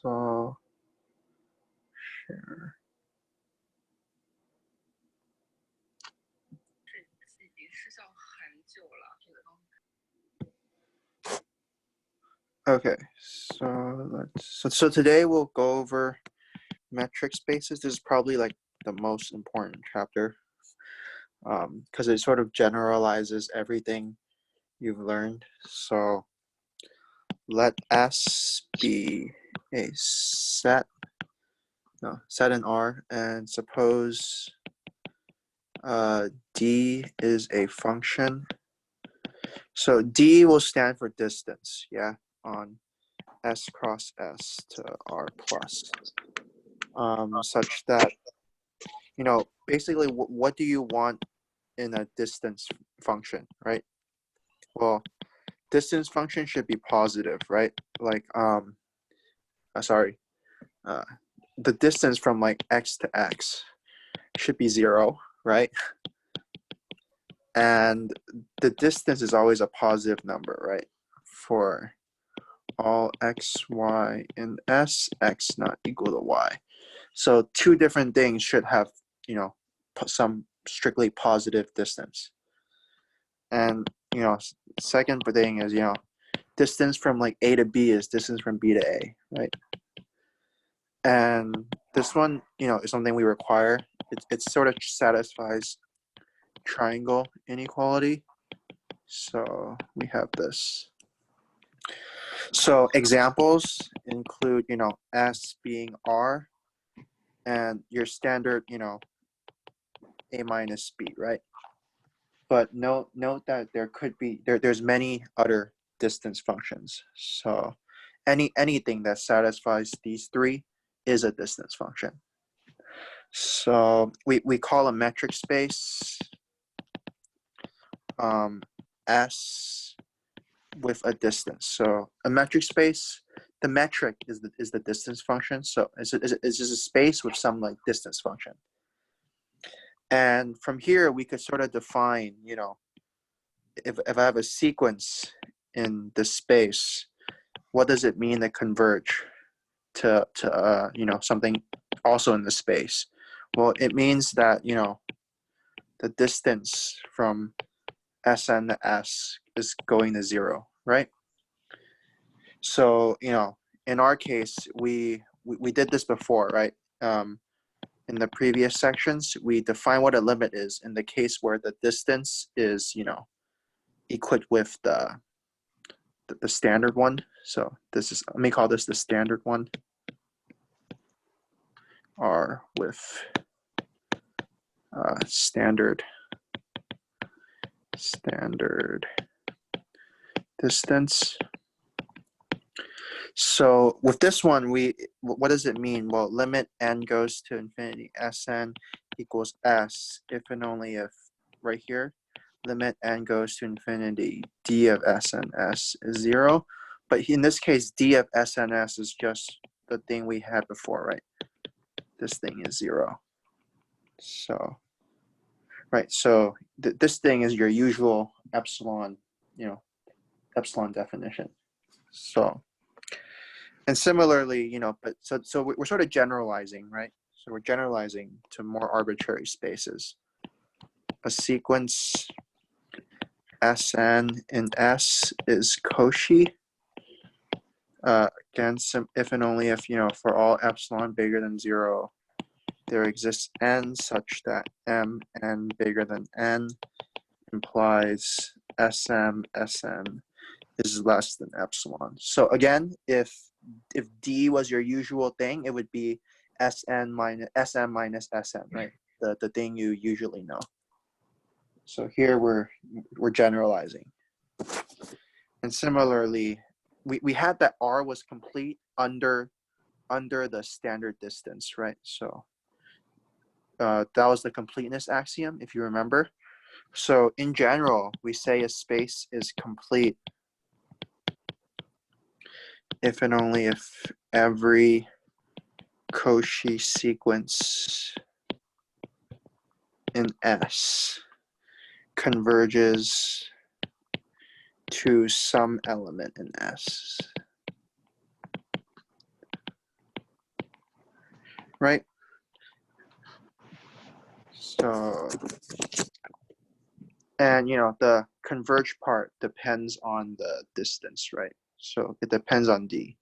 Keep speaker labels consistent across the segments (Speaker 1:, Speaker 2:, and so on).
Speaker 1: So share. Okay, so today we'll go over metric spaces. This is probably like the most important chapter because it sort of generalizes everything you've learned. So let S be a set in R, and suppose D is a function. So D will stand for distance, yeah, on S cross S to R plus, such that, basically what do you want in a distance function, right? Well, distance function should be positive, right? Like, the distance from like X to X should be 0, right? And the distance is always a positive number, right? For all X, Y, in S, X not equal to Y. So two different things should have, some strictly positive distance. And, second thing is, distance from like A to B is distance from B to A, right? And this one, is something we require. It sort of satisfies triangle inequality. So we have this. So examples include, S being R and your standard, A minus B, right? But note that there's many other distance functions. So anything that satisfies these three is a distance function. So we call a metric space S with a distance. So a metric space, the metric is the distance function. So it's just a space with some like distance function. And from here we could sort of define, if I have a sequence in the space, what does it mean to converge to something also in the space? Well, it means that, the distance from Sn to S is going to 0, right? So, in our case, we did this before, right? In the previous sections, we define what a limit is in the case where the distance is, equal with the standard one. So this is, let me call this the standard one. R with standard distance. So with this one, what does it mean? Well, limit n goes to infinity Sn equals S if and only if, right here, limit n goes to infinity d of Sn(s) is 0. But in this case, d of Sn(s) is just the thing we had before, right? This thing is 0. So, right, so this thing is your usual epsilon, epsilon definition. So, and similarly, but so we're sort of generalizing, right? So we're generalizing to more arbitrary spaces. A sequence Sn in S is Cauchy. Again, if and only if, for all epsilon bigger than 0, there exists n such that mn bigger than n implies Sn is less than epsilon. So again, if D was your usual thing, it would be Sn minus Sn, right? The thing you usually know. So here we're generalizing. And similarly, we had that R was complete under the standard distance, right? So that was the completeness axiom, if you remember. So in general, we say a space is complete if and only if every Cauchy sequence in S converges to some element in S. right? So, and the converge part depends on the distance, right? So it depends on D.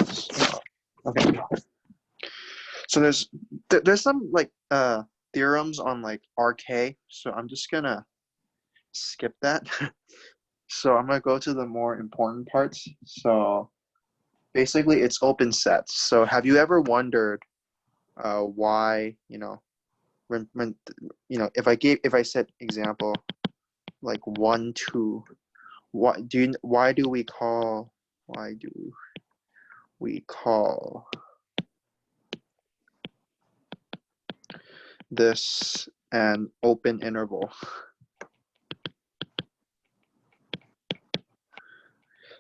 Speaker 1: So, okay. So there's some like theorems on like RK. So I'm just gonna skip that. So I'm gonna go to the more important parts. So basically, it's open sets. So have you ever wondered why when if I said example like 1 2, why do we call this an open interval?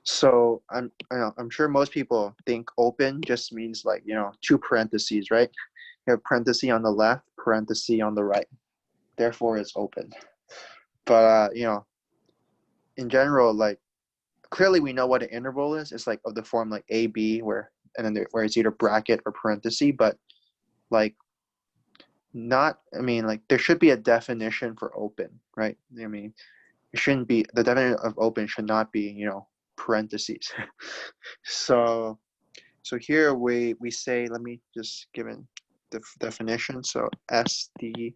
Speaker 1: So I'm sure most people think open just means like two parentheses, right? You have parenthesis on the left, parenthesis on the right. Therefore, it's open. But in general, like clearly we know what an interval is. It's like of the form like a b, where where it's either bracket or parenthesis. But like like there should be a definition for open, right? I mean, it shouldn't be, the definition of open should not be parentheses. So here we say, let me just give in the definition. So SD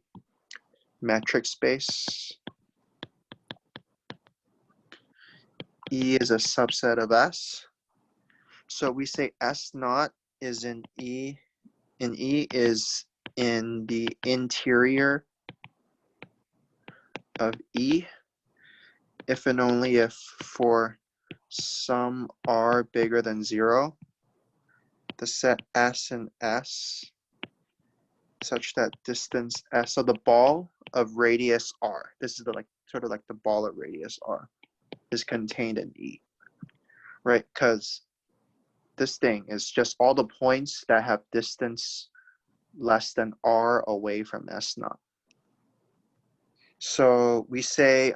Speaker 1: metric space, E is a subset of S. So we say S naught is in E is in the interior of E, if and only if for some R bigger than 0, the set S and S such that distance S, so the ball of radius R, this is the sort of like the ball of radius R, is contained in E, right? Because this thing is just all the points that have distance less than R away from S naught. So we say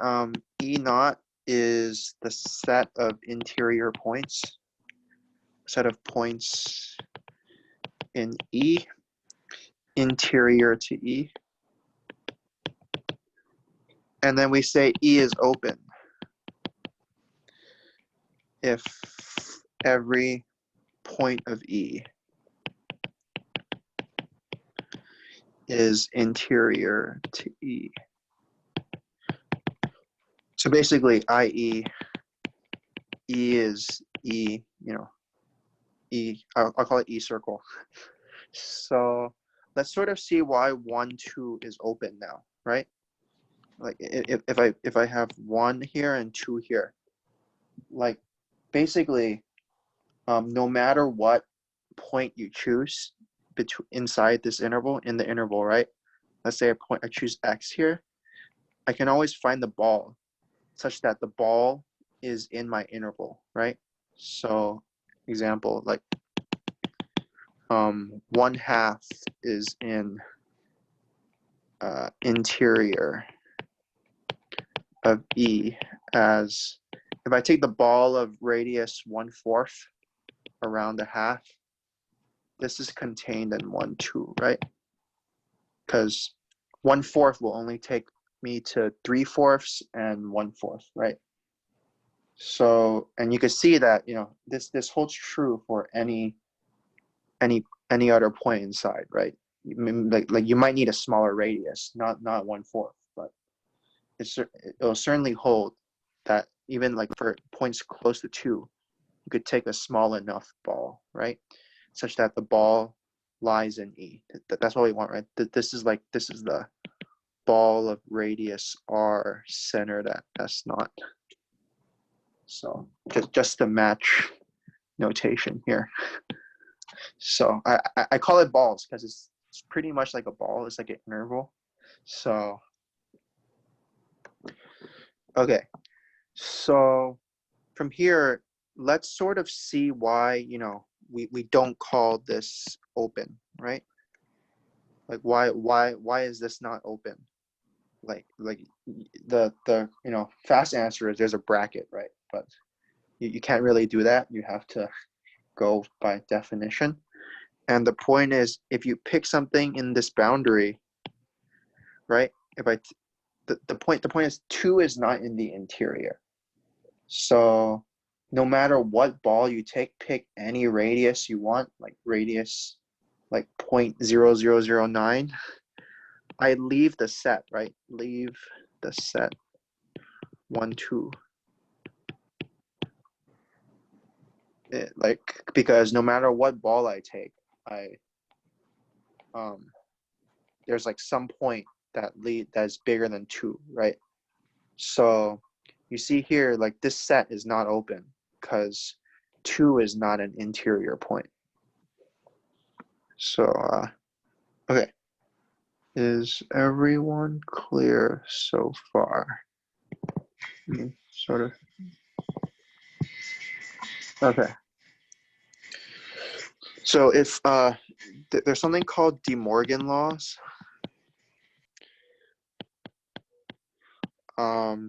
Speaker 1: E naught is the set of interior points, set of points in E, interior to E. And then we say E is open if every point of E is interior to E. So basically, i.e., E is E, I'll call it E circle. So let's sort of see why 1, 2 is open now, right? Like if I have 1 here and 2 here, like basically, no matter what point you choose inside this interval, in the interval, right? Let's say I choose X here, I can always find the ball such that the ball is in my interval, right? So example, like 1/2 is in interior of E, as if I take the ball of radius 1/4 around the half, this is contained in 1, 2, right? Because 1/4 will only take me to 3/4 and 1/4, right? So, and you can see that this holds true for any other point inside, right? Like you might need a smaller radius, not 1/4, but it'll certainly hold that even like for points close to 2, you could take a small enough ball, right? Such that the ball lies in E. That's what we want, right? This is the ball of radius R centered at S naught. So just to match notation here. So I call it balls because it's pretty much like a ball. It's like an interval. So okay. So from here, let's sort of see why we don't call this open, right? Like why is this not open? Like the fast answer is there's a bracket, right? But you can't really do that. You have to go by definition. And the point is, if you pick something in this boundary, right? If I the point is 2 is not in the interior. So no matter what ball you take, pick any radius you want, like radius like 0.0009. I leave the set, right? Leave the set 1, 2. Like, because no matter what ball I take, there's like some point that's bigger than 2, right? So you see here, like this set is not open because 2 is not an interior point. So, okay. Is everyone clear so far? Sort of. Okay. So if there's something called De Morgan laws.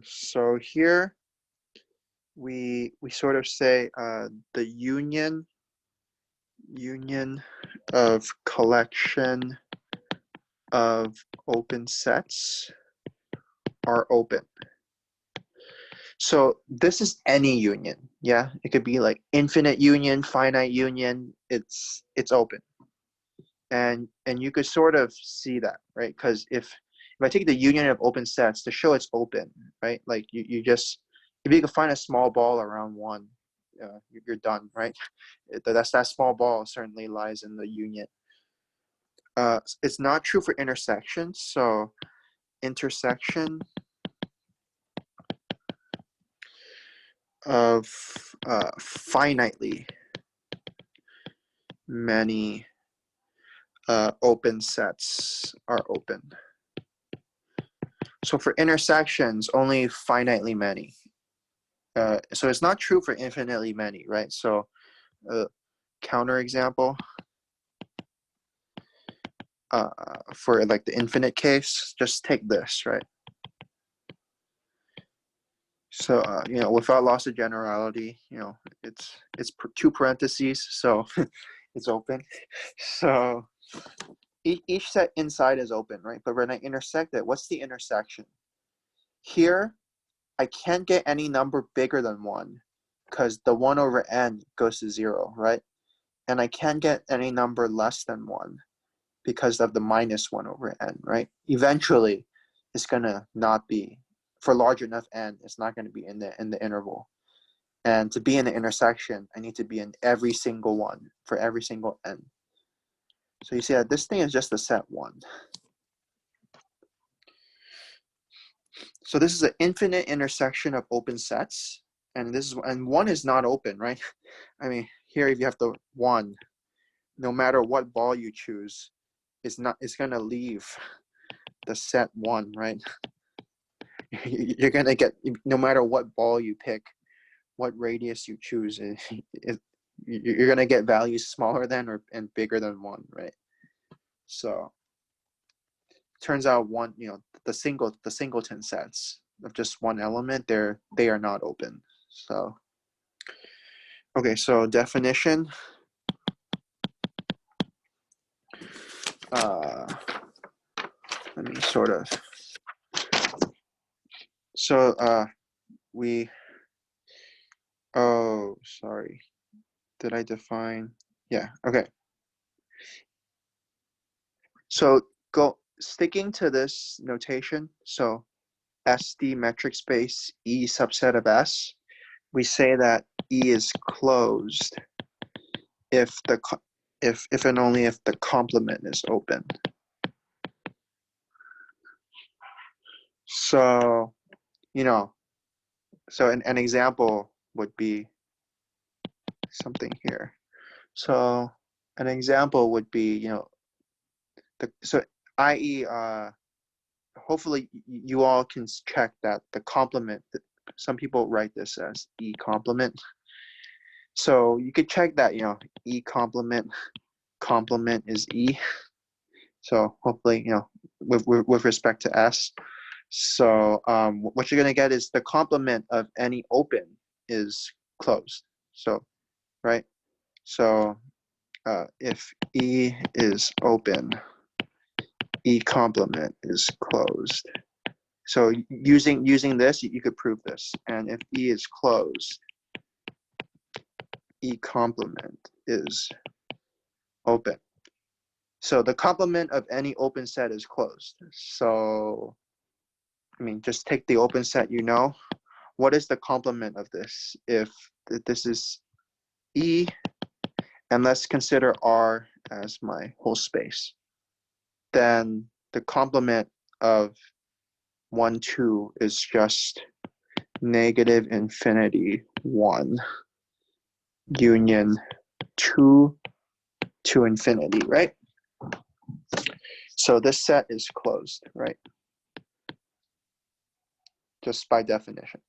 Speaker 1: So here we sort of say the union of collection of open sets are open. So this is any union. Yeah, it could be like infinite union, finite union. It's open, and you could sort of see that, right? Because if I take the union of open sets to show it's open, right? Like you just, if you can find a small ball around 1, you're done, right? That small ball certainly lies in the union. It's not true for intersections. So intersection of finitely many open sets are open. So for intersections, only finitely many. So it's not true for infinitely many, right? So counterexample for like the infinite case, just take this, right? So without loss of generality, it's 2 parentheses, so it's open. So each set inside is open, right? But when I intersect it, what's the intersection? Here, I can't get any number bigger than 1 because the 1 over n goes to 0, right? And I can't get any number less than 1 because of the minus 1 over n, right? Eventually, it's going to not be, for large enough n, it's not going to be in the interval. And to be in the intersection, I need to be in every single one for every single n. So you see that this thing is just a set 1. So this is an infinite intersection of open sets, and 1 is not open, right? I mean, here if you have the 1, no matter what ball you choose, it's gonna leave the set 1, right? You're gonna get, no matter what ball you pick, what radius you choose, you're gonna get values smaller than and bigger than 1, right? So turns out the singleton sets of just 1 element, they are not open. So okay, so definition. Let me sort of. So oh, sorry. Did I define? Yeah, okay. So sticking to this notation. So SD metric space E subset of S, we say that E is closed if and only if the complement is open. So, so an example would be something here. So an example would be, i.e., hopefully you all can check that the complement, some people write this as E complement. So you could check that, E complement is E. So hopefully, with respect to S. So what you're gonna get is the complement of any open is closed. So, right? So if E is open, E complement is closed. So using this, you could prove this. And if E is closed, E complement is open. So the complement of any open set is closed. So, I mean, just take the open set you know. What is the complement of this? If this is E, and let's consider R as my whole space, then the complement of 1, 2 is just negative infinity 1 union 2 to infinity, right? So this set is closed, right? Just by definition.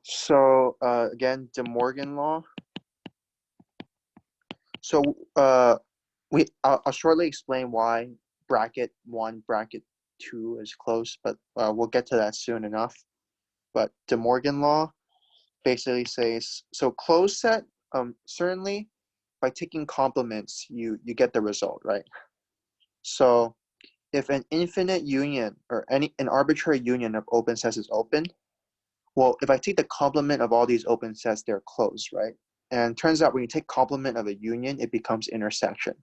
Speaker 1: So again, De Morgan law. So I'll shortly explain why bracket 1, bracket 2 is closed, but we'll get to that soon enough. But De Morgan law basically says, so closed set, certainly by taking complements, you get the result, right? So if an infinite union or an arbitrary union of open sets is open, well, if I take the complement of all these open sets, they're closed, right? And turns out when you take complement of a union, it becomes intersection.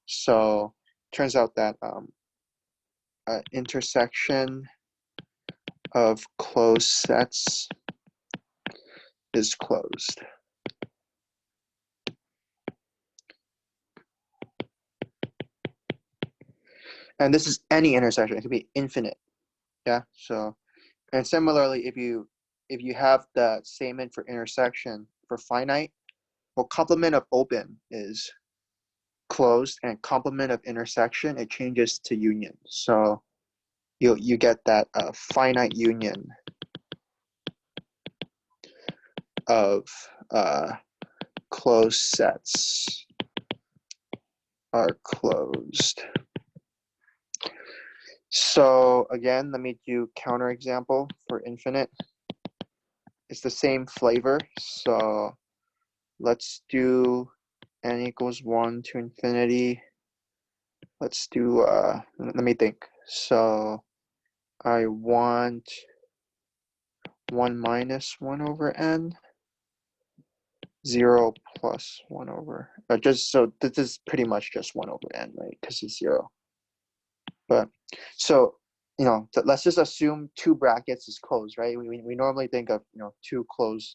Speaker 1: So turns out that intersection of closed sets is closed. And this is any intersection. It could be infinite. Yeah. So, and similarly, if you have the statement for intersection for finite, well, complement of open is closed, and complement of intersection, it changes to union. So you get that finite union of closed sets are closed. So again, let me do counterexample for infinite. It's the same flavor. So let's do n equals 1 to infinity. Let's do, let me think. So I want 1 minus 1 over n, 0 plus 1 over, just so this is pretty much just 1 over n, right? Because it's 0. But so, let's just assume 2 brackets is closed, right? We normally think of, 2 closed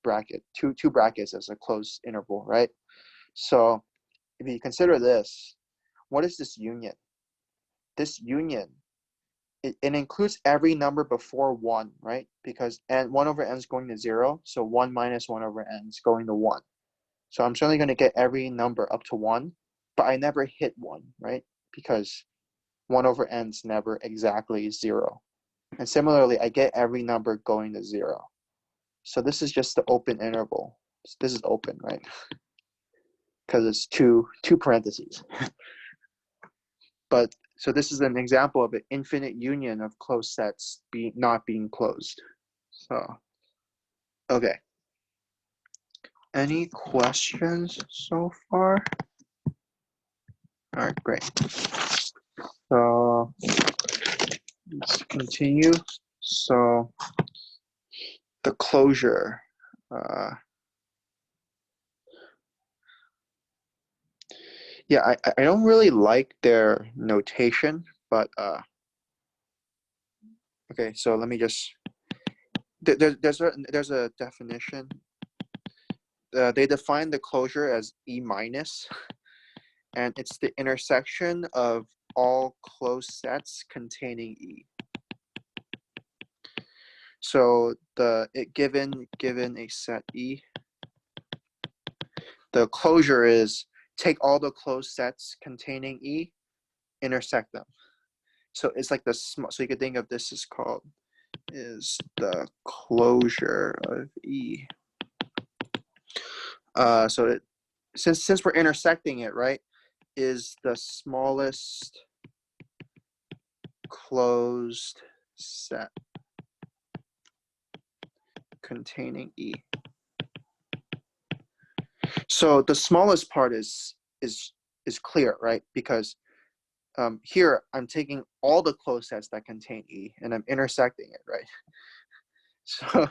Speaker 1: bracket, two brackets as a closed interval, right? So if you consider this, what is this union? This union, it includes every number before 1, right? Because 1 over n is going to 0, so 1 minus 1 over n is going to 1. So I'm certainly going to get every number up to 1, but I never hit 1, right? Because 1 over n is never exactly 0. And similarly, I get every number going to 0. So this is just the open interval. This is open, right? Because it's two parentheses. But so this is an example of an infinite union of closed sets not being closed. So, okay. Any questions so far? All right, great. So let's continue. So the closure. Yeah, I don't really like their notation, but okay. So let me just. There's a definition. They define the closure as E minus, and it's the intersection of all closed sets containing E. So given a set E, the closure is take all the closed sets containing E, intersect them. So it's like so you could think of this as called is the closure of E. So since we're intersecting it, right, is the smallest closed set containing E. So the smallest part is clear, right? Because here I'm taking all the closed sets that contain E and I'm intersecting it, right? So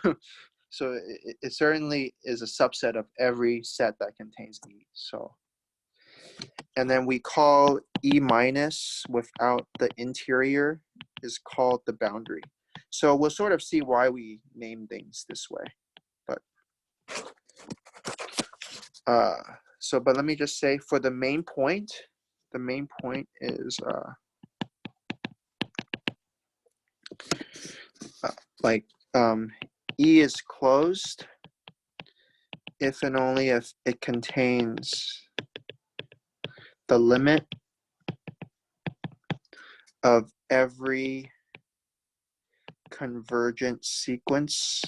Speaker 1: so it certainly is a subset of every set that contains E. So, and then we call E minus without the interior is called the boundary. So we'll sort of see why we name things this way. But but let me just say for the main point is like E is closed if and only if it contains the limit of every convergent sequence.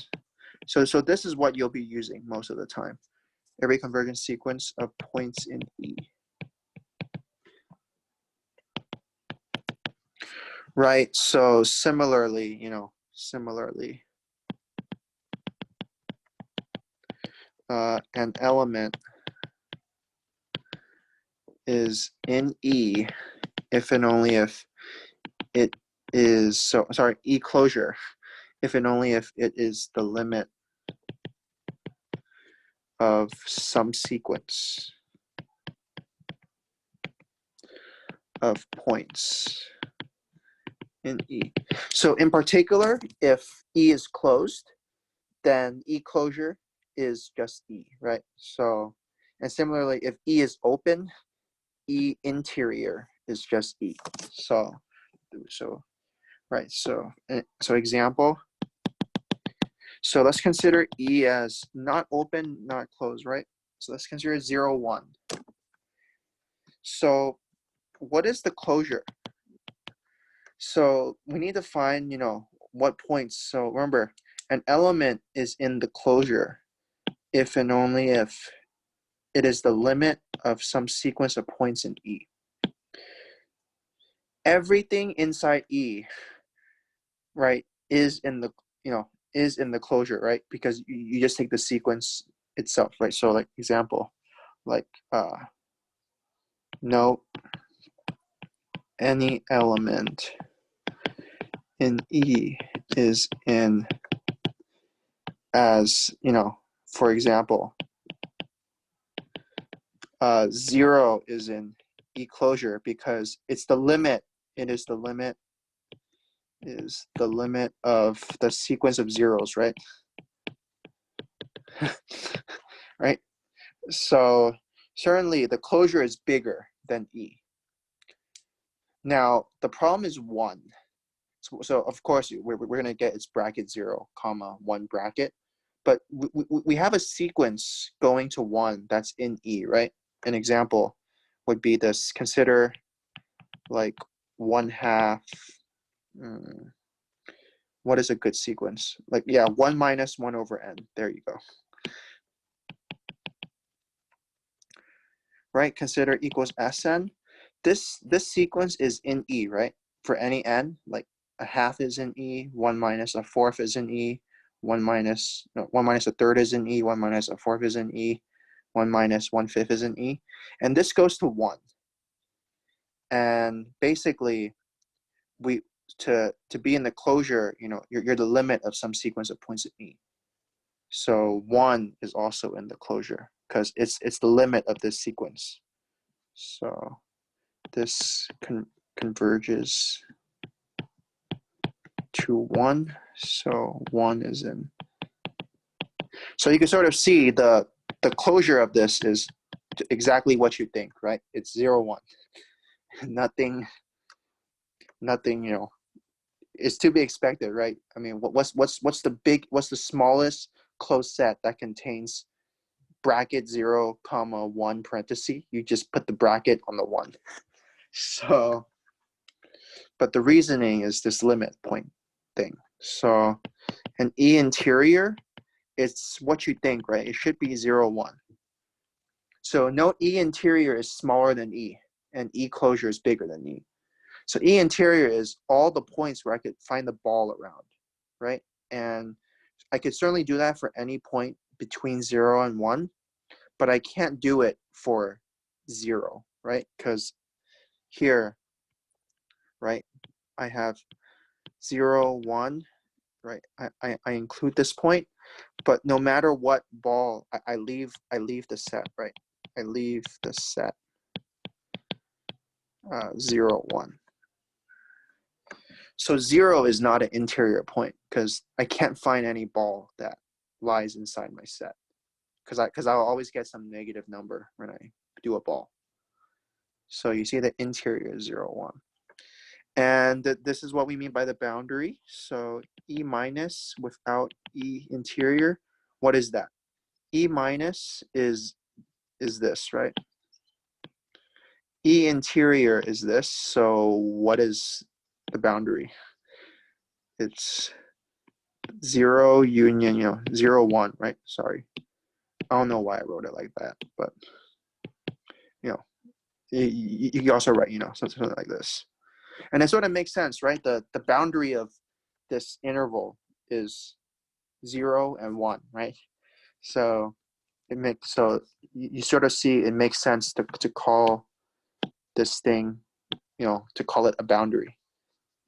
Speaker 1: So this is what you'll be using most of the time. Every convergent sequence of points in E. Right, so similarly, an element is in E if and only if it is, so sorry, E closure, if and only if it is the limit of some sequence of points in E. So in particular, if E is closed, then E closure is just E, right? So, and similarly, if E is open, E interior is just E. So right, so example. So let's consider E as not open, not closed, right? So let's consider 0, 1. So what is the closure? So we need to find, what points. So remember, an element is in the closure if and only if it is the limit of some sequence of points in E. Everything inside E, right, is in the, is in the closure, right? Because you just take the sequence itself, right? So like example, like no, any element in E is in as, for example, 0 is in E closure because it's the limit. It is the limit of the sequence of zeros, right? Right? So certainly the closure is bigger than E. Now the problem is 1. So of course we're going to get its bracket 0, comma 1 bracket, but we have a sequence going to 1 that's in E, right? An example would be this. Consider like 1/2. What is a good sequence? Like, yeah, 1 minus 1 over n. There you go. Right? Consider equals Sn. This sequence is in E, right? For any n, like 1/2 is in E, 1 minus 1/4 is in E, 1 minus 1/3 is in E, 1 minus 1/4 is in E, 1 minus 1/5 is in E, and this goes to 1. And basically, to be in the closure, you're the limit of some sequence of points in E. So 1 is also in the closure because it's the limit of this sequence. So this converges to 1. So 1 is in. So you can sort of see the closure of this is exactly what you think, right? It's 0, 1. Nothing, is to be expected, right? I mean, what's the smallest closed set that contains bracket 0, comma 1 parenthesis? You just put the bracket on the 1. So, but the reasoning is this limit point thing. So an E interior, it's what you think, right? It should be 0, 1. So note E interior is smaller than E, and E closure is bigger than E. So E interior is all the points where I could find the ball around, right? And I could certainly do that for any point between 0 and 1. but I can't do it for 0, right? Because here, right, I have 0, 1, right? I include this point, but no matter what ball, I leave the set, right? I leave the set 0, 1. So 0 is not an interior point because I can't find any ball that lies inside my set, because I'll always get some negative number when I do a ball. So you see the interior is 0, 1. And this is what we mean by the boundary. So E minus without E interior, what is that? E minus is this, right? E interior is this. So what is the boundary? It's 0 union, 0, 1, right? Sorry. I don't know why I wrote it like that, but you can also write, something like this. And it sort of makes sense, right? The boundary of this interval is 0 and 1, right? So you sort of see it makes sense to call this thing, to call it a boundary.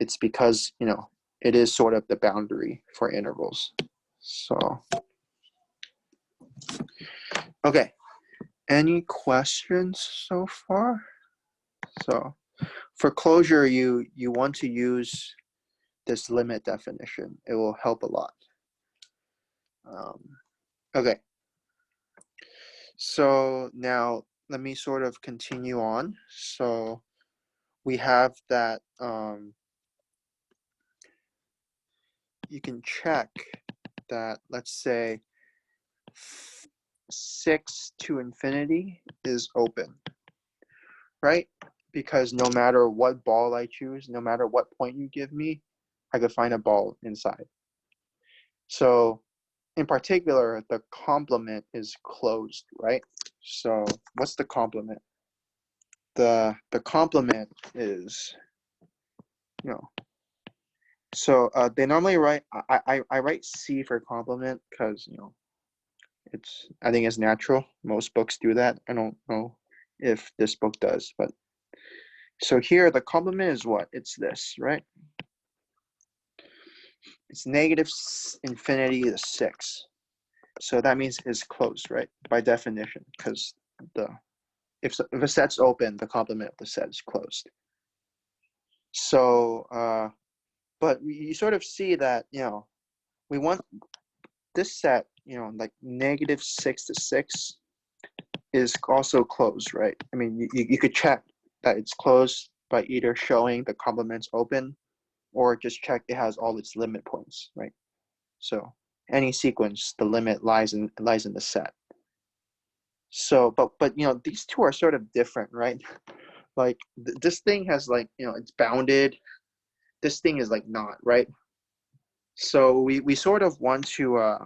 Speaker 1: It's because, it is sort of the boundary for intervals. So, okay. Any questions so far? So for closure, you want to use this limit definition. It will help a lot. Okay. So now let me sort of continue on. So we have that you can check that, let's say 6 to infinity is open, right? Because no matter what ball I choose, no matter what point you give me, I could find a ball inside. So in particular, the complement is closed, right? So what's the complement? The complement is, so they normally write, I write C for complement because, I think it's natural. Most books do that. I don't know if this book does, but so here the complement is what? It's this, right? It's negative infinity to 6. So that means it's closed, right? By definition, because if a set's open, the complement of the set is closed. So, but you sort of see that, we want this set, like negative 6 to 6 is also closed, right? I mean, you could check that it's closed by either showing the complement's open or just check it has all its limit points, right? So any sequence, the limit lies in the set. So, but these two are sort of different, right? Like this thing has like, it's bounded. This thing is like not, right? So we sort of want to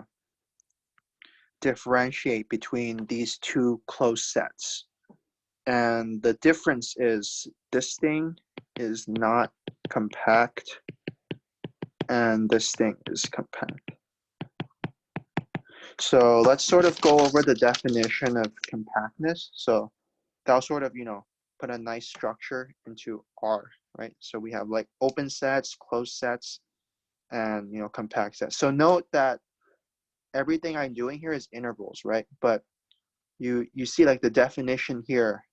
Speaker 1: differentiate between these two closed sets. And the difference is this thing is not compact and this thing is compact. So let's sort of go over the definition of compactness. So that'll sort of, put a nice structure into R, right? So we have like open sets, closed sets, and, compact sets. So note that everything I'm doing here is intervals, right? But you see like the definition here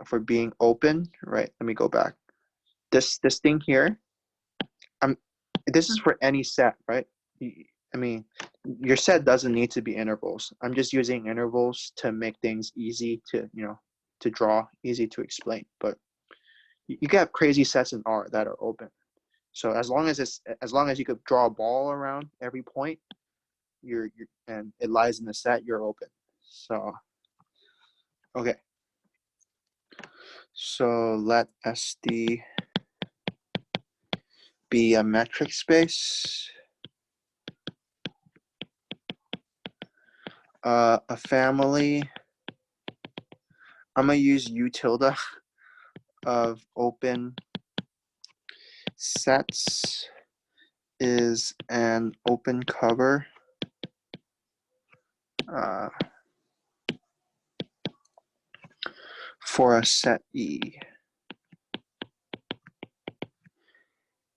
Speaker 1: for being open, right? Let me go back. This thing here, this is for any set, right? I mean, your set doesn't need to be intervals. I'm just using intervals to make things easy to, to draw, easy to explain. But you can have crazy sets in R that are open. So as long as you could draw a ball around every point, you're and it lies in the set, you're open. So okay. So let SD be a metric space. A family. I'm gonna use U tilde of open sets is an open cover for a set E.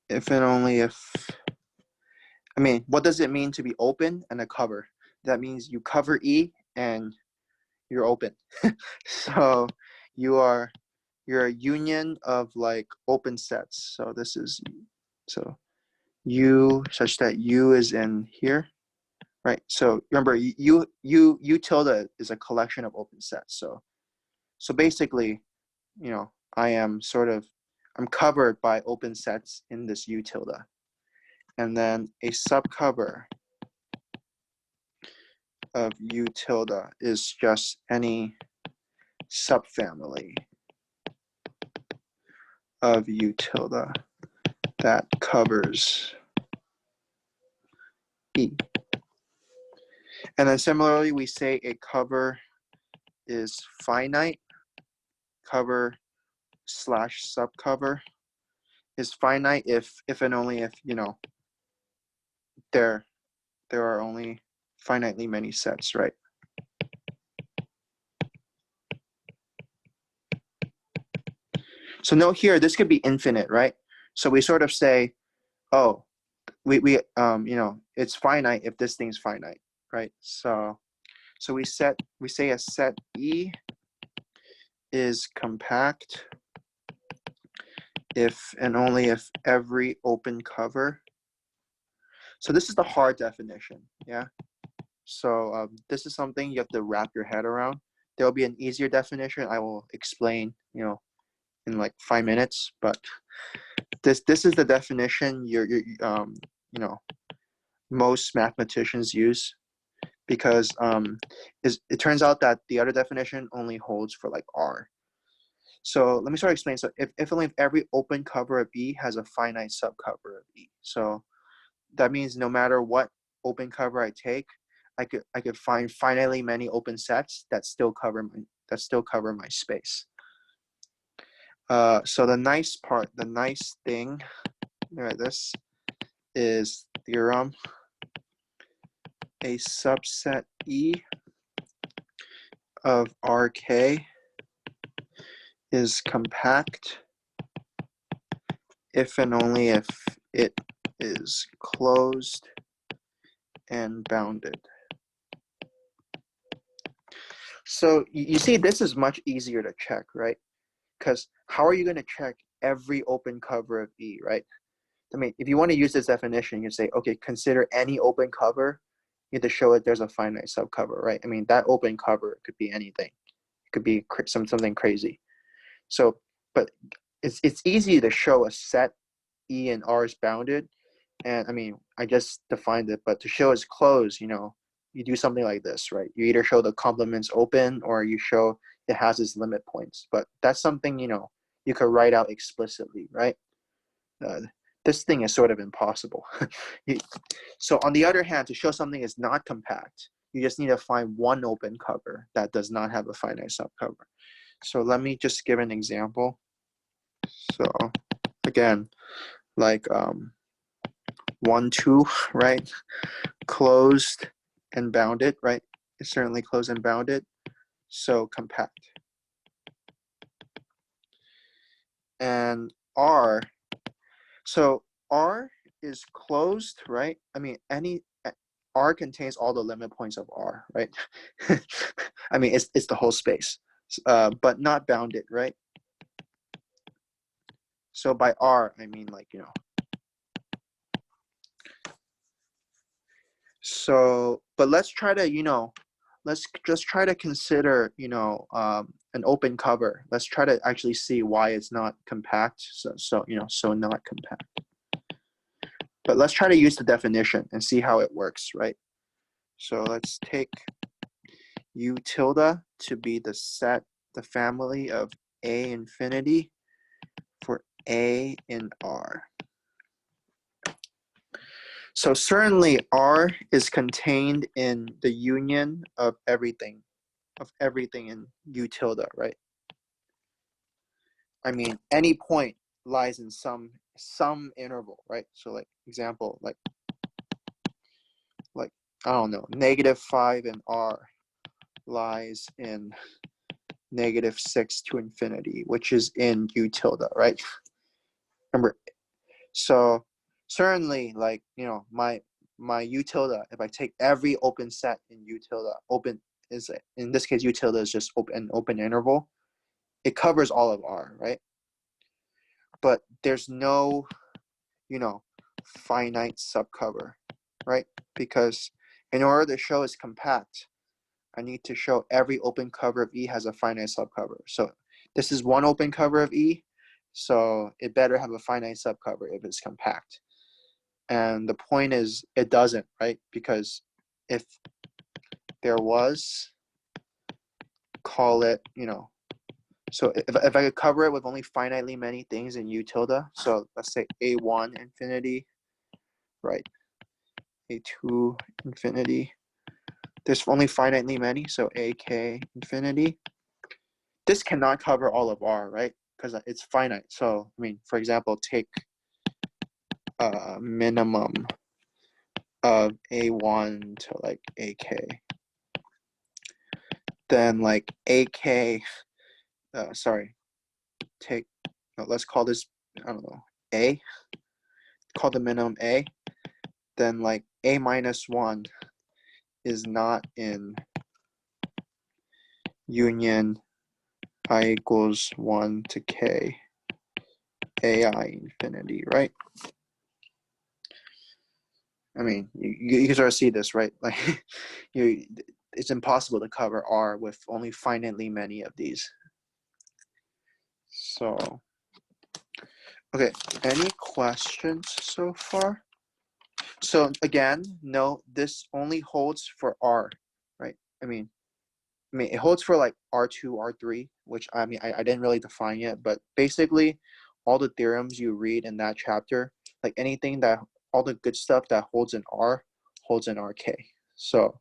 Speaker 1: If and only if, I mean, what does it mean to be open and a cover? That means you cover E and you're open. So you're a union of like open sets. So this is, so U such that U is in here, right? So remember, U tilde is a collection of open sets. So basically, you know, I'm covered by open sets in this U tilde. And then a subcover of U tilde is just any subfamily of U tilde that covers E. And then similarly, we say a cover is finite. Cover slash subcover is finite if and only if, you know, there are only finitely many sets, right? So note here, this could be infinite, right? So we sort of say, oh, we you know, it's finite if this thing's finite, right? So we say a set E is compact if and only if every open cover. So this is the hard definition, yeah? So this is something you have to wrap your head around. There'll be an easier definition I will explain, you know, in like 5 minutes, but this is the definition you know, most mathematicians use, because it turns out that the other definition only holds for like R. So let me start explaining. So if only if every open cover of E has a finite subcover of E. So that means no matter what open cover I take, I could find finitely many open sets that still cover my space. So the nice thing, right, this is theorem. A subset E of RK is compact if and only if it is closed and bounded. So you see, this is much easier to check, right? Because how are you going to check every open cover of E, right? I mean, if you want to use this definition, you say, okay, consider any open cover. You have to show that there's a finite subcover, right? I mean, that open cover could be anything. It could be something crazy. So, but it's easy to show a set E and R is bounded. And I mean, I just defined it, but to show it's closed, you know, you do something like this, right? You either show the complement's open or you show it has its limit points. But that's something, you know, you could write out explicitly, right? This thing is sort of impossible. So on the other hand, to show something is not compact, you just need to find one open cover that does not have a finite subcover. So let me just give an example. So again, like 1, 2, right? Closed and bounded, right? It's certainly closed and bounded. So compact. And R, so R is closed, right? I mean, R contains all the limit points of R, right? I mean, it's the whole space, but not bounded, right? So by R, I mean like, you know. So, but let's try to, you know, let's just try to consider, you know, an open cover. Let's try to actually see why it's not compact. So you know, so not compact. But let's try to use the definition and see how it works, right? So let's take U tilde to be the set, the family of A infinity for A in R. So certainly R is contained in the union of everything in U tilde, right? I mean, any point lies in some interval, right? So like example, like I don't know, -5 in R lies in -6 to infinity, which is in U tilde, right? Remember, so certainly, like, you know, my U tilde, if I take every open set in U tilde, open is, in this case, U tilde is just an open interval. It covers all of R, right? But there's no, you know, finite subcover, right? Because in order to show it's compact, I need to show every open cover of E has a finite subcover. So this is one open cover of E, so it better have a finite subcover if it's compact. And the point is, it doesn't, right? Because if there was, call it, you know, so if I could cover it with only finitely many things in U tilde, so let's say A1 infinity, right? A2 infinity. There's only finitely many, so AK infinity. This cannot cover all of R, right? Because it's finite. So, I mean, for example, take a minimum of A1 to like AK. Then like AK, sorry, take, no, let's call this, I don't know, A. Call the minimum A. Then like A minus 1 is not in union I equals 1 to K AI infinity, right? I mean, you can sort of see this, right? Like, it's impossible to cover R with only finitely many of these. So, okay, any questions so far? So again, no, this only holds for R, right? I mean, it holds for like R2, R3, which I mean, I didn't really define yet, but basically all the theorems you read in that chapter, like anything that, all the good stuff that holds in R, holds in RK. So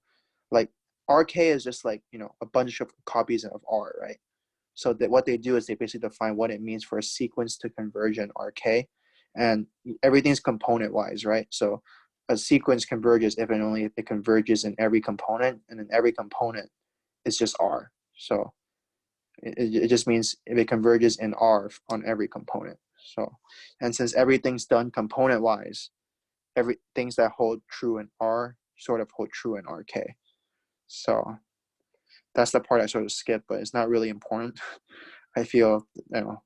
Speaker 1: like RK is just like, you know, a bunch of copies of R, right? So that what they do is they basically define what it means for a sequence to converge in RK, and everything's component wise, right? So a sequence converges if and only if it converges in every component, and in every component it's just R. So it just means if it converges in R on every component. So, and since everything's done component wise, every things that hold true in R sort of hold true in RK. So that's the part I sort of skipped, but it's not really important. I feel, you know,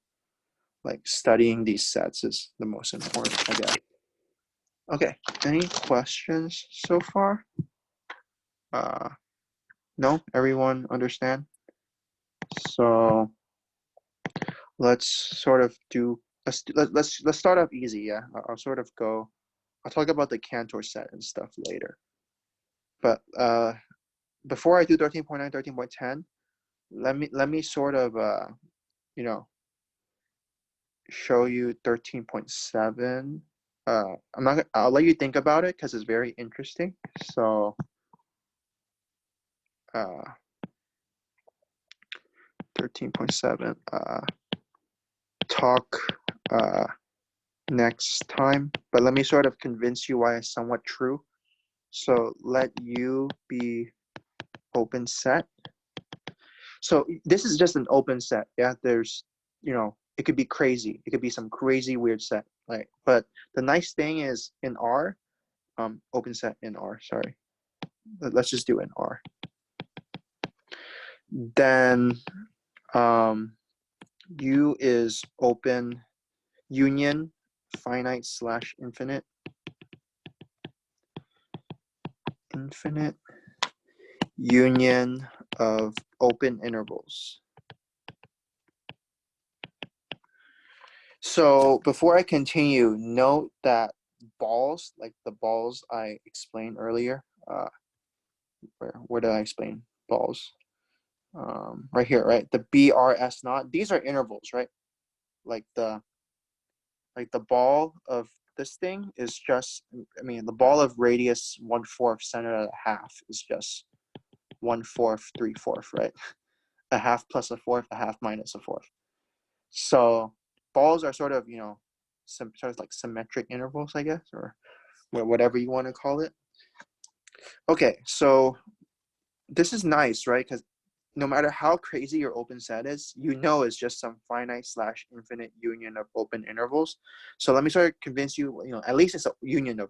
Speaker 1: like studying these sets is the most important, I guess. Okay, any questions so far? No, everyone understand? So let's sort of do, let's start off easy. Yeah, I'll sort of go, I'll talk about the Cantor set and stuff later. But before I do 13.9, 13.10, let me sort of you know, show you 13.7. I'm not, I'll let you think about it because it's very interesting. So 13.7, talk next time, but let me sort of convince you why it's somewhat true. So let U be open set. So this is just an open set. Yeah, there's, you know, it could be crazy. It could be some crazy weird set. Like, but the nice thing is in R, open set in R, sorry. Let's just do it in R. Then U is open union finite slash infinite. Infinite union of open intervals. So before I continue, note that balls, like the balls I explained earlier, where did I explain balls? Right here, right? The BRS naught, these are intervals, right? Like the ball of this thing is just, I mean, the ball of radius 1/4 center at a half is just 1/4, 3/4, right? A half plus a fourth, a half minus a fourth. So balls are sort of, you know, some sort of like symmetric intervals, I guess, or whatever you want to call it. Okay, so this is nice, right? Because no matter how crazy your open set is, you know it's just some finite slash infinite union of open intervals. So let me sort of convince you, at least it's a union of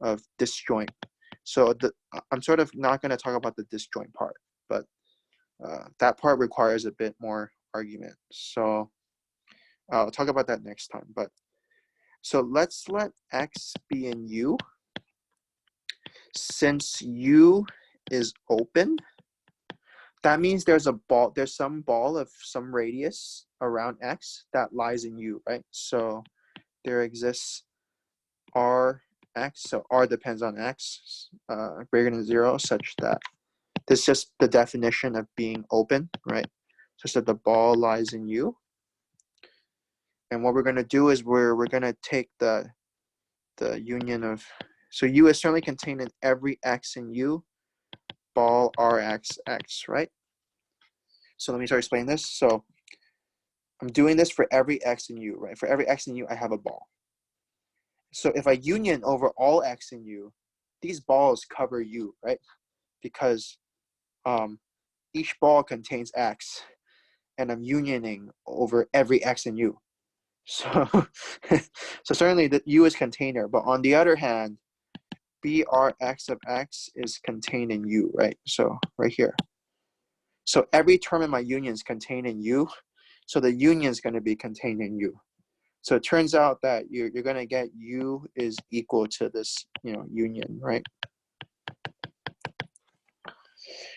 Speaker 1: of disjoint. So I'm sort of not going to talk about the disjoint part, but that part requires a bit more argument. So I'll talk about that next time. But so let's let X be in U. Since U is open, that means there's some ball of some radius around X that lies in U, right? So there exists Rx, so R depends on X greater than 0, such that this is just the definition of being open, right? Just that the ball lies in U. And what we're going to do is we're going to take the union of, so U is certainly contained in every X in U, ball Rx X, right? So let me start explaining this. So I'm doing this for every X in U, right? For every X in U, I have a ball. So if I union over all X in U, these balls cover U, right? Because each ball contains X, and I'm unioning over every X in U. So, so certainly the U is contained there. But on the other hand, BRX of X is contained in U, right? So right here. So every term in my union is contained in U. So the union is going to be contained in U. So it turns out that you're going to get U is equal to this, union, right?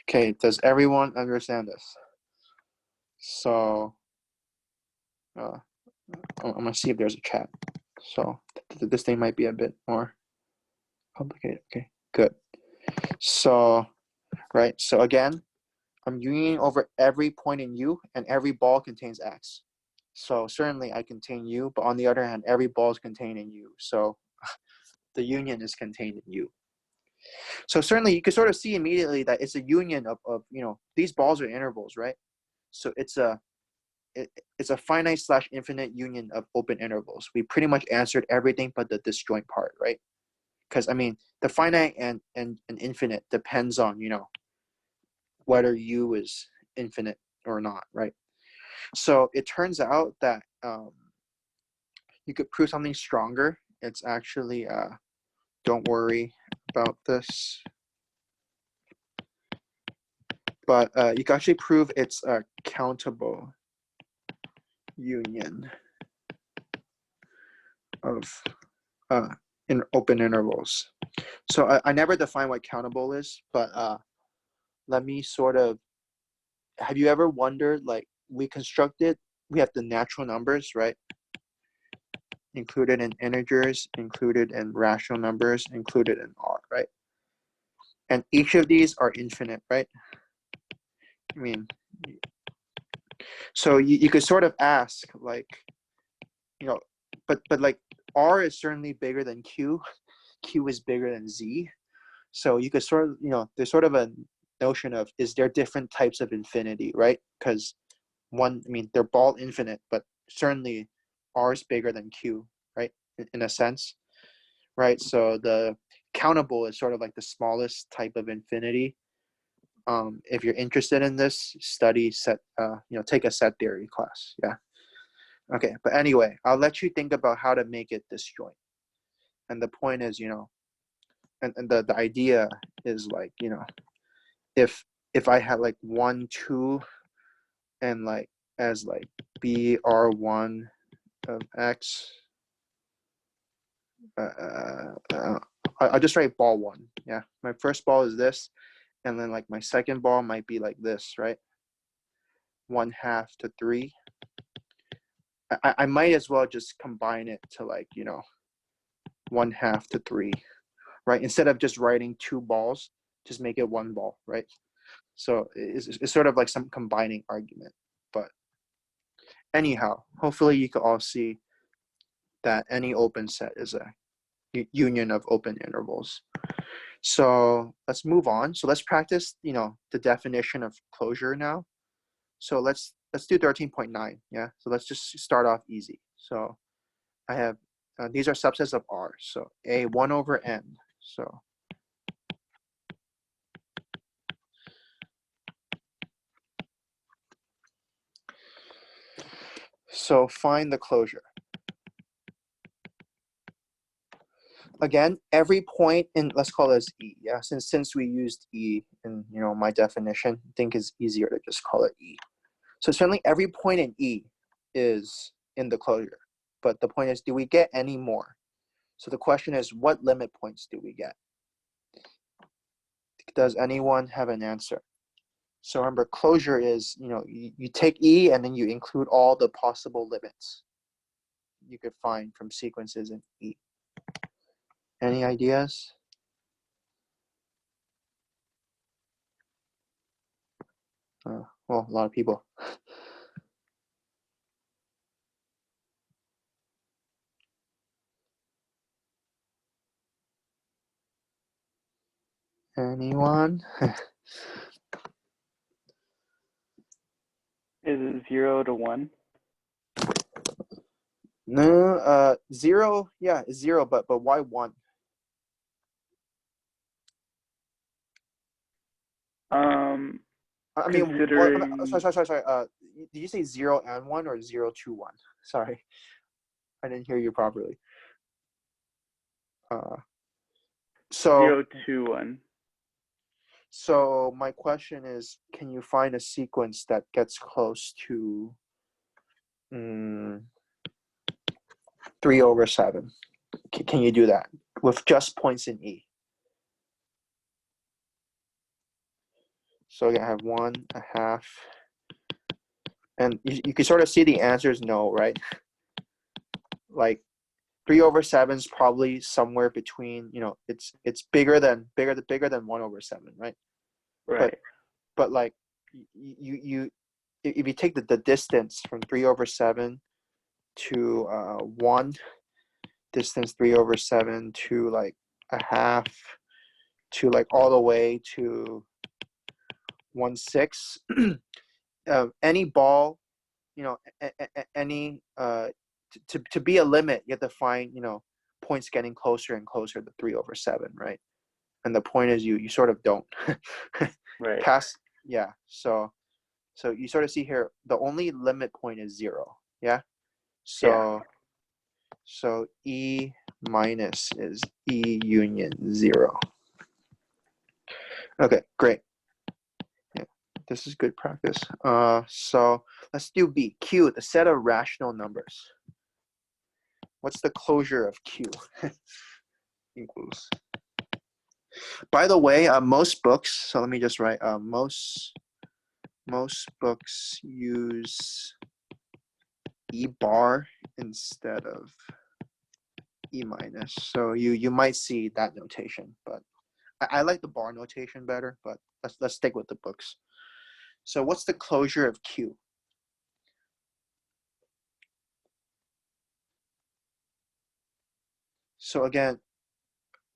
Speaker 1: Okay, does everyone understand this? So I'm going to see if there's a chat. So this thing might be a bit more complicated. Okay, good. So, right, so again, I'm unioning over every point in U, and every ball contains X. So certainly I contain U, but on the other hand, every ball is contained in U. So the union is contained in U. So certainly you can sort of see immediately that it's a union of these balls are intervals, right? So it's a finite slash infinite union of open intervals. We pretty much answered everything but the disjoint part, right? Because I mean, the finite and infinite depends on whether U is infinite or not, right? So it turns out that you could prove something stronger. It's actually don't worry about this, but you can actually prove it's a countable union of in open intervals. So I never define what countable is, but let me sort of, have you ever wondered, like, we have the natural numbers, right? Included in integers, included in rational numbers, included in R, right? And each of these are infinite, right? I mean, so you could sort of ask, like, but like R is certainly bigger than Q. Q is bigger than Z. So you could sort of, there's sort of a notion of, is there different types of infinity, right? Because they're ball infinite, but certainly R is bigger than Q, right? In a sense, right? So the countable is sort of like the smallest type of infinity. If you're interested in this, study set, take a set theory class. Yeah. Okay, but anyway, I'll let you think about how to make it disjoint. And the point is, and the idea is like, if I had like 1, 2, and like as like BR1 of X, I'll just write ball 1. Yeah, my first ball is this, and then like my second ball might be like this, right? 1/2 to 3. I might as well just combine it to like 1/2 to 3, right? Instead of just writing 2 balls, just make it 1 ball, right? So it's sort of like some combining argument. But anyhow, hopefully you can all see that any open set is a union of open intervals. So let's move on. So let's practice, the definition of closure now. So let's do 13.9. Yeah. So let's just start off easy. So I have these are subsets of R. So A 1 over n. So So find the closure. Again, every point in, let's call this E, yeah? Since we used E in, my definition, I think it's easier to just call it E. So certainly every point in E is in the closure. But the point is, do we get any more? So the question is, what limit points do we get? Does anyone have an answer? So remember, closure is, you take E and then you include all the possible limits you could find from sequences in E. Any ideas? Well, a lot of people. Anyone?
Speaker 2: Is it 0 to 1?
Speaker 1: No, 0, yeah, 0, but why 1? I mean,
Speaker 2: Considering...
Speaker 1: sorry. Did you say 0 and 1 or 0 to 1? Sorry, I didn't hear you properly. So
Speaker 2: 0 to 1.
Speaker 1: So my question is, can you find a sequence that gets close to 3/7? Can you do that with just points in E? So I have 1/2, and you can sort of see the answer is no, right? Like 3/7 is probably somewhere between, it's bigger than 1/7, right?
Speaker 2: Right.
Speaker 1: But like you if you take the distance from 3/7 to 1, distance 3/7 to like 1/2 to like all the way to 1/6, any ball, any to be a limit, you have to find points getting closer and closer to 3/7, right? And the point is, you sort of don't
Speaker 2: Right.
Speaker 1: pass. Yeah. So you sort of see here, the only limit point is 0. Yeah. So E minus is E union 0. Okay, great. Yeah, this is good practice. So let's do B. Q, the set of rational numbers. What's the closure of Q? Equals. By the way, most books, so let me just write, most books use E bar instead of E minus. So you might see that notation, but I like the bar notation better, but let's stick with the books. So what's the closure of Q? So again,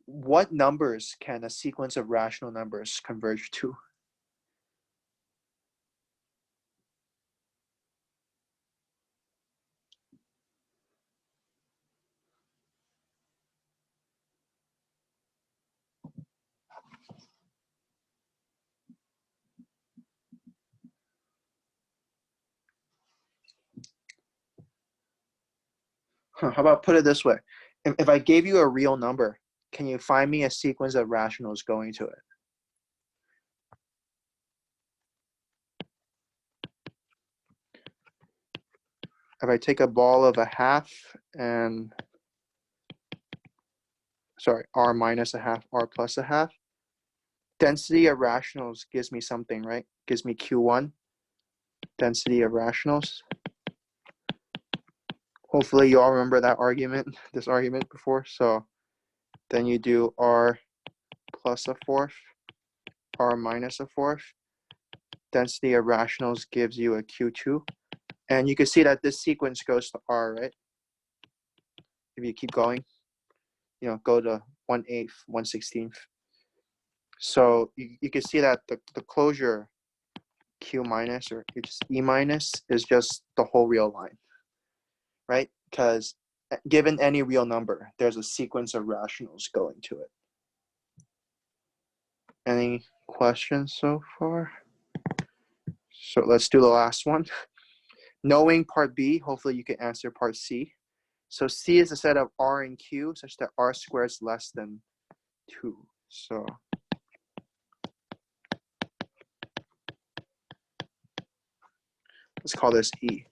Speaker 1: what numbers can a sequence of rational numbers converge to? How about put it this way? If I gave you a real number, can you find me a sequence of rationals going to it? If I take a ball of 1/2 and, sorry, r minus 1/2, r plus 1/2, density of rationals gives me something, right? Gives me Q1, density of rationals. Hopefully you all remember that argument, this argument before. So then you do r plus 1/4, r minus 1/4. Density of rationals gives you a Q2. And you can see that this sequence goes to R, right? If you keep going, go to 1/8, 1/16. So you can see that the closure Q minus, or just E minus, is just the whole real line, right? Because given any real number, there's a sequence of rationals going to it. Any questions so far? So let's do the last one. knowing part B, hopefully you can answer part C. So C is a set of R and Q such that R squared is less than 2. So let's call this E.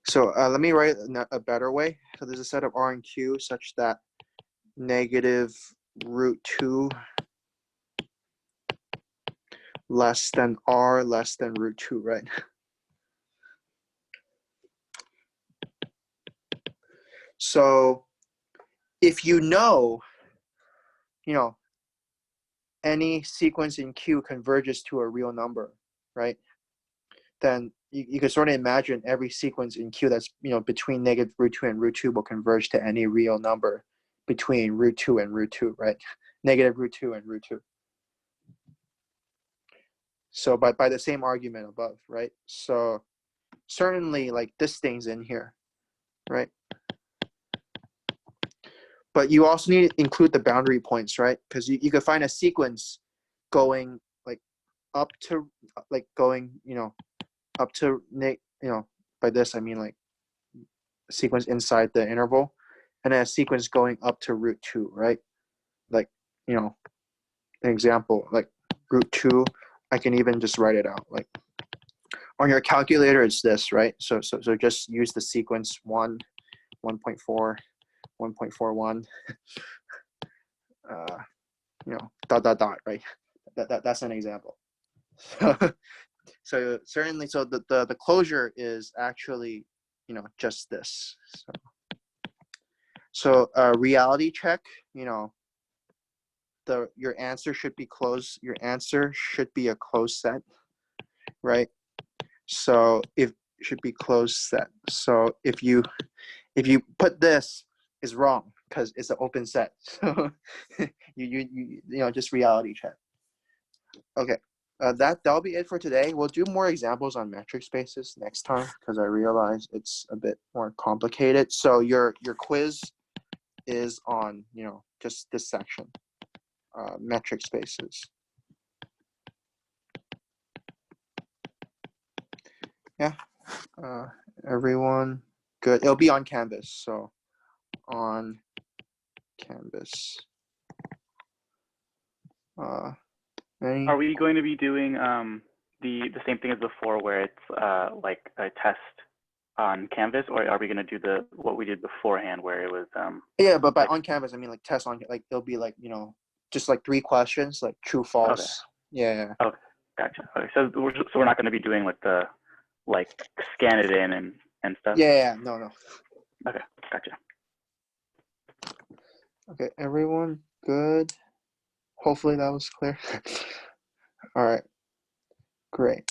Speaker 1: So let me write a better way. So there's a set of R and Q such that negative root 2 less than R less than root 2, right? So if you know, any sequence in Q converges to a real number, right? Then you can sort of imagine every sequence in Q that's, between negative root 2 and root 2 will converge to any real number between root 2 and root 2, right? Negative root 2 and root 2. So by the same argument above, right? So certainly like this thing's in here, right? But you also need to include the boundary points, right? Because you could find a sequence going like up to like going, up to by this I mean like a sequence inside the interval, and then a sequence going up to root 2, right? Like, an example, like root 2, I can even just write it out. Like on your calculator, it's this, right? So just use the sequence 1, 1.4, 1.41, dot, right? That's an example. So certainly, so the closure is actually, just this. So reality check, your answer should be closed. Your answer should be a closed set, right? So it should be closed set. So if you put this is wrong because it's an open set. So you just reality check. Okay. That'll be it for today. We'll do more examples on metric spaces next time because I realize it's a bit more complicated. So your quiz is on, just this section, metric spaces. Yeah, everyone good. It'll be on Canvas, so on Canvas.
Speaker 2: Are we going to be doing the same thing as before, where it's like a test on Canvas, or are we going to do what we did beforehand, where it was?
Speaker 1: Yeah, but by on Canvas, I mean like test on, like it'll be like, just like 3 questions, like true, false.
Speaker 2: Okay.
Speaker 1: Yeah.
Speaker 2: Okay, gotcha. Okay, so we're not going to be doing like scan it in and stuff.
Speaker 1: Yeah. No.
Speaker 2: Okay, gotcha.
Speaker 1: Okay, everyone good. Hopefully that was clear. All right, great.